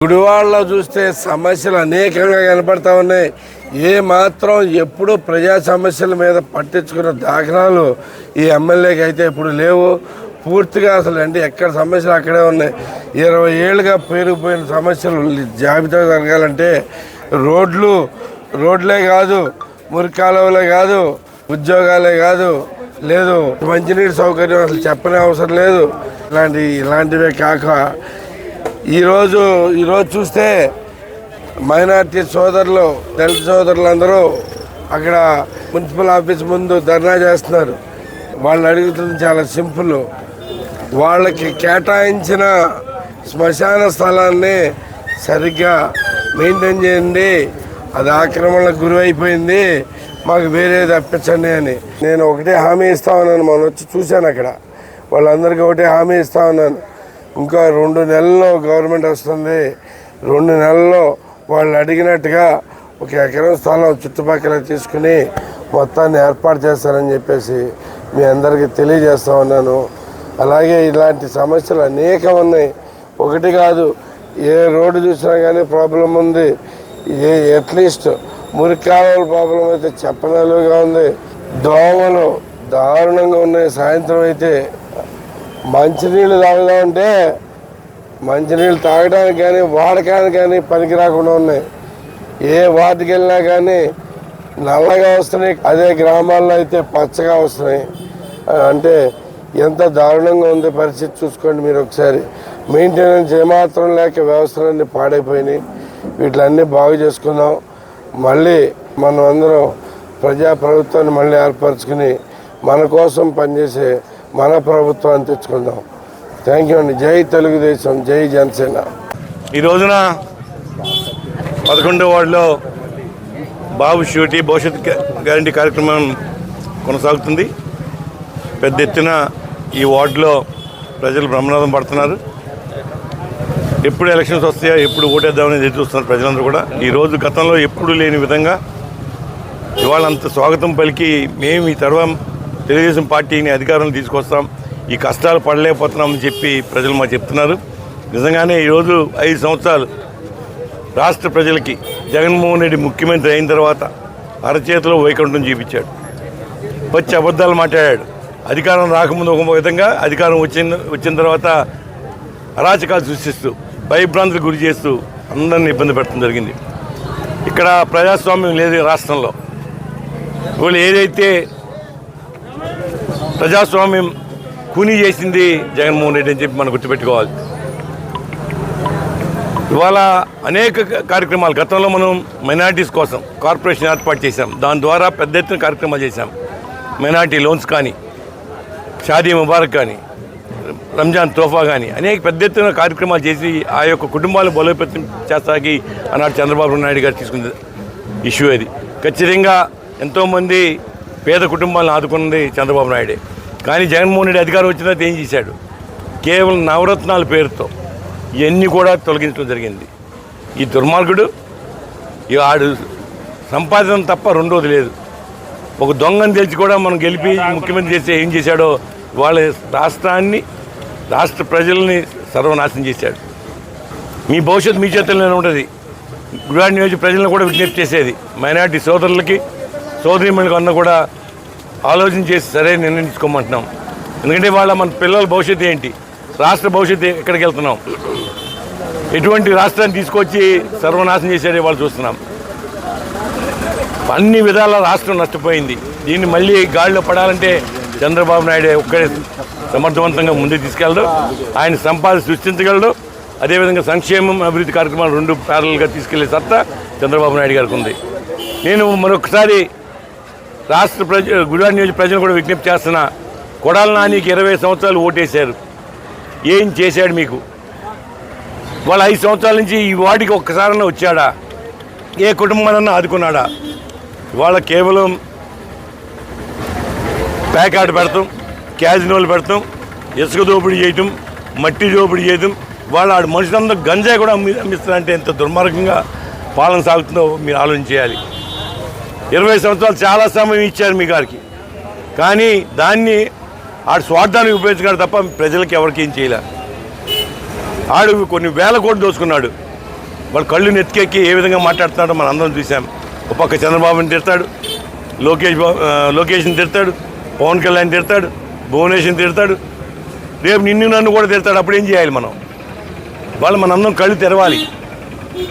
గుడివాడలో చూస్తే సమస్యలు అనేకంగా కనపడతా ఉన్నాయి. ఏ మాత్రం ఎప్పుడు ప్రజా సమస్యల మీద పట్టించుకున్న దాఖలాలు ఈ ఎమ్మెల్యేకి అయితే ఇప్పుడు లేవు. పూర్తిగా అసలు అంటే ఎక్కడ సమస్యలు అక్కడే ఉన్నాయి. 20 ఏళ్ళుగా పేరుకుపోయిన సమస్యలు జాబితా జరగాలంటే రోడ్లే కాదు, మురికాలువలే కాదు, ఉద్యోగాలే కాదు, లేదు మంచినీటి సౌకర్యం అసలు చెప్పనే అవసరం లేదు. ఇలాంటివే కాక ఈరోజు చూస్తే మైనార్టీ సోదరులు, దళిత సోదరులు అందరూ అక్కడ మున్సిపల్ ఆఫీస్ ముందు ధర్నా చేస్తున్నారు. వాళ్ళు అడుగుతుంది చాలా సింపుల్. వాళ్ళకి కేటాయించిన శ్మశాన స్థలాన్ని సరిగ్గా మెయింటైన్ చేయండి, అది ఆక్రమణలకు గురైపోయింది, మాకు వేరే తప్పించండి అని. నేను ఒకటే హామీ ఇస్తా ఉన్నాను. మనం వచ్చి చూశాను అక్కడ, వాళ్ళందరికీ ఒకటే హామీ ఇస్తా ఉన్నాను. ఇంకా 2 నెలల్లో గవర్నమెంట్ వస్తుంది. 2 నెలల్లో వాళ్ళు అడిగినట్టుగా 1 ఎకరం స్థలం చుట్టుపక్కల తీసుకుని మొత్తాన్ని ఏర్పాటు చేస్తారని చెప్పేసి మీ అందరికీ తెలియజేస్తా ఉన్నాను. అలాగే ఇలాంటి సమస్యలు అనేకం ఉన్నాయి. ఒకటి కాదు, ఏ రోడ్డు చూసినా కానీ ప్రాబ్లం ఉంది. అట్లీస్ట్ మురికాలువల ప్రాబ్లం అయితే చెప్పనలుగా ఉంది. దోమలు దారుణంగా ఉన్నాయి. సాయంత్రం అయితే మంచినీళ్ళు తాగుదామంటే మంచినీళ్ళు తాగడానికి కానీ వాడకానికి కానీ పనికి రాకుండా ఉన్నాయి. ఏ వాటికి వెళ్ళినా కానీ నల్లగా వస్తున్నాయి, అదే గ్రామాల్లో అయితే పచ్చగా వస్తున్నాయి. అంటే ఎంత దారుణంగా ఉంది పరిస్థితి చూసుకోండి మీరు ఒకసారి. మెయింటెనెన్స్ ఏమాత్రం లేక వ్యవస్థలన్నీ పాడైపోయినాయి. వీటిలన్నీ బాగు చేసుకుందాం. మళ్ళీ మనం అందరం ప్రభుత్వాన్ని మళ్ళీ ఏర్పరచుకుని మన కోసం పనిచేసే మన ప్రభుత్వాన్ని తెచ్చుకుందాం. థ్యాంక్ యూ అండి. జై తెలుగుదేశం, జై జనసేన. ఈ రోజున 11వ వార్డులో బాబు షూటీ భవిష్యత్ గ్యారంటీ కార్యక్రమం కొనసాగుతుంది. పెద్ద ఎత్తున ఈ వార్డులో ప్రజలు బ్రహ్మనాథం పడుతున్నారు. ఎప్పుడు ఎలక్షన్స్ వస్తాయో, ఎప్పుడు ఓటేద్దామని ఎదురు చూస్తున్నారు ప్రజలందరూ కూడా. ఈరోజు గతంలో ఎప్పుడు లేని విధంగా ఇవాళ అంత స్వాగతం పలికి మేము ఈ తర్వాత తెలుగుదేశం పార్టీని అధికారంలో తీసుకొస్తాం, ఈ కష్టాలు పడలేకపోతున్నామని చెప్పి ప్రజలు మాకు చెప్తున్నారు. నిజంగానే ఈరోజు 5 సంవత్సరాలు రాష్ట్ర ప్రజలకి జగన్మోహన్ రెడ్డి ముఖ్యమంత్రి అయిన తర్వాత అరచేతిలో వైకుంఠం చూపించాడు. వచ్చి అబద్ధాలు మాట్లాడాడు. అధికారం రాకముందు ఒక విధంగా, అధికారం వచ్చిన తర్వాత అరాచకాలు సృష్టిస్తూ భయభ్రాంతులకు గురి చేస్తూ అందరినీ ఇబ్బంది పెట్టడం జరిగింది. ఇక్కడ ప్రజాస్వామ్యం లేదు రాష్ట్రంలో. వీళ్ళు ఏదైతే ప్రజాస్వామ్యం కూనీ చేసింది జగన్మోహన్ రెడ్డి అని చెప్పి మనం గుర్తుపెట్టుకోవాలి. ఇవాళ అనేక కార్యక్రమాలు, గతంలో మనం మైనార్టీస్ కోసం కార్పొరేషన్ ఏర్పాటు చేశాం. దాని ద్వారా పెద్ద ఎత్తున కార్యక్రమాలు చేశాం. మైనార్టీ లోన్స్ కానీ, షాదీ ముబారక్ కానీ, రంజాన్ తోఫా కానీ అనేక పెద్ద ఎత్తున కార్యక్రమాలు చేసి ఆ యొక్క కుటుంబాలు బలోపేతం చేస్తాకి ఆనాడు చంద్రబాబు నాయుడు గారు తీసుకున్న ఇష్యూ అది. ఖచ్చితంగా ఎంతోమంది పేద కుటుంబాలను ఆదుకున్నది చంద్రబాబు నాయుడే. కానీ జగన్మోహన్ రెడ్డి అధికారం వచ్చిన తర్వాత ఏం చేశాడు? కేవలం నవరత్నాల పేరుతో ఇవన్నీ కూడా తొలగించడం జరిగింది. ఈ దుర్మార్గుడు ఆడు సంపాదన తప్ప రెండోది లేదు. ఒక దొంగని తెలిసి కూడా మనం గెలిపి ముఖ్యమంత్రి చేస్తే ఏం చేశాడో వాళ్ళ రాష్ట్రాన్ని, రాష్ట్ర ప్రజల్ని సర్వనాశనం చేశాడు. మీ భవిష్యత్తు మీ చేతుల్లోనే ఉంటుంది. గుడివాడ నియోజక ప్రజలను కూడా విజ్ఞప్తి చేసేది, మైనార్టీ సోదరులకి, సోదరీమణులకు అన్న కూడా ఆలోచన చేసి సరైన నిర్ణయం తీసుకోమంటున్నాం. ఎందుకంటే వాళ్ళ మన పిల్లల భవిష్యత్తు ఏంటి, రాష్ట్ర భవిష్యత్తు ఎక్కడికి వెళ్తున్నాం, ఎటువంటి రాష్ట్రాన్ని తీసుకొచ్చి సర్వనాశనం చేసేది వాళ్ళు చూస్తున్నాం. అన్ని విధాల రాష్ట్రం నష్టపోయింది. దీన్ని మళ్ళీ గాడిలో పడాలంటే చంద్రబాబు నాయుడు ఒక్కడే సమర్థవంతంగా ముందుకు తీసుకెళ్ళడు. ఆయన సంపాదన సృష్టించగలడు. అదేవిధంగా సంక్షేమం, అభివృద్ధి కార్యక్రమాలు 2 ప్యారల్గా తీసుకెళ్లే సత్తా చంద్రబాబు నాయుడు గారికి ఉంది. నేను మరొకసారి రాష్ట్ర గుడివాడ నియోజక ప్రజలు కూడా విజ్ఞప్తి చేస్తున్నా. కొడాల నానికి 20 సంవత్సరాలు ఓటేశారు. ఏం చేశాడు మీకు? వాళ్ళ 5 సంవత్సరాల నుంచి ఈ వార్డుకి ఒక్కసారన్నా వచ్చాడా? ఏ కుటుంబాలన్నా ఆదుకున్నాడా? ఇవాళ కేవలం ప్యాకాట్ పెడతాం, క్యాజినోలు పెడతాం, ఇసుక దోపిడీ చేయటం, మట్టి దోపిడీ చేయటం, వాళ్ళ మనుషులందరూ గంజాయి కూడా అమ్మిస్తారంటే ఎంత దుర్మార్గంగా పాలన సాగుతుందో మీరు ఆలోచన చేయాలి. 20 సంవత్సరాలు చాలా సమయం ఇచ్చారు మీ గారికి, కానీ దాన్ని ఆడు స్వార్థానికి ఉపయోగించుకున్నాడు తప్ప ప్రజలకి ఎవరికి ఏం చేయలే. ఆడు కొన్ని వేల కోట్లు దోచుకున్నాడు. వాళ్ళు కళ్ళు నెత్తికెక్కి ఏ విధంగా మాట్లాడుతున్నాడో మనం అందరం చూసాం. ఒక పక్క చంద్రబాబుని తిడతాడు, లోకేష్ని తిడతాడు, పవన్ కళ్యాణ్ తిడతాడు, భువనేశ్వర్ని తిడతాడు, రేపు నన్ను కూడా తిడతాడు. అప్పుడు ఏం చేయాలి మనం? వాళ్ళు మనందరం కళ్ళు తెరవాలి.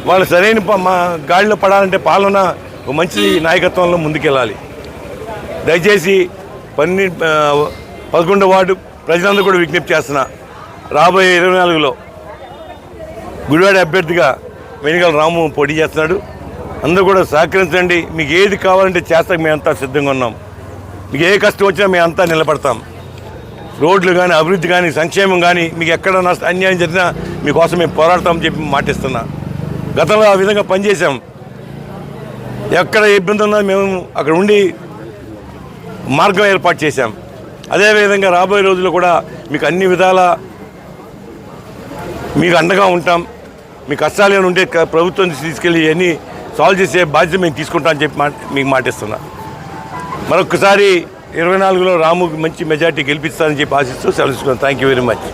వాళ్ళు సరైన మా గాడిలో పడాలంటే పాలన ఒక మంచి నాయకత్వంలో ముందుకెళ్ళాలి. దయచేసి 11వ వార్డు ప్రజలందరూ కూడా విజ్ఞప్తి చేస్తున్నా, రాబోయే 24లో గుడివాడ అభ్యర్థిగా వెనుగల రాము పోటీ చేస్తున్నాడు. అందరూ కూడా సహకరించండి. మీకు ఏది కావాలంటే చేస్తాం, మేమంతా సిద్ధంగా ఉన్నాం. మీకు ఏ కష్టం వచ్చినా మేమంతా నిలబడతాం. రోడ్లు కానీ, అభివృద్ధి కానీ, సంక్షేమం కానీ, మీకు ఎక్కడ అన్యాయం జరిగినా మీకోసం మేము పోరాడతామని చెప్పి మాటిస్తున్నా. గతంలో ఆ విధంగా పనిచేసాం. ఎక్కడ ఇబ్బంది ఉన్నా మేము అక్కడ ఉండి మార్గం ఏర్పాటు చేశాం. అదేవిధంగా రాబోయే రోజుల్లో కూడా మీకు అన్ని విధాల మీకు అండగా ఉంటాం. మీ కష్టాలు ఏమైనా ఉంటే ప్రభుత్వం తీసుకెళ్ళి ఇవన్నీ సాల్వ్ చేసే బాధ్యత మేము తీసుకుంటామని చెప్పి మీకు మాటిస్తున్నా. మరొకసారి 24లో రాముకి మంచి మెజార్టీ గెలిపిస్తానని చెప్పి ఆశిస్తూ సెలవు తీసుకున్నాను. Thank you very much.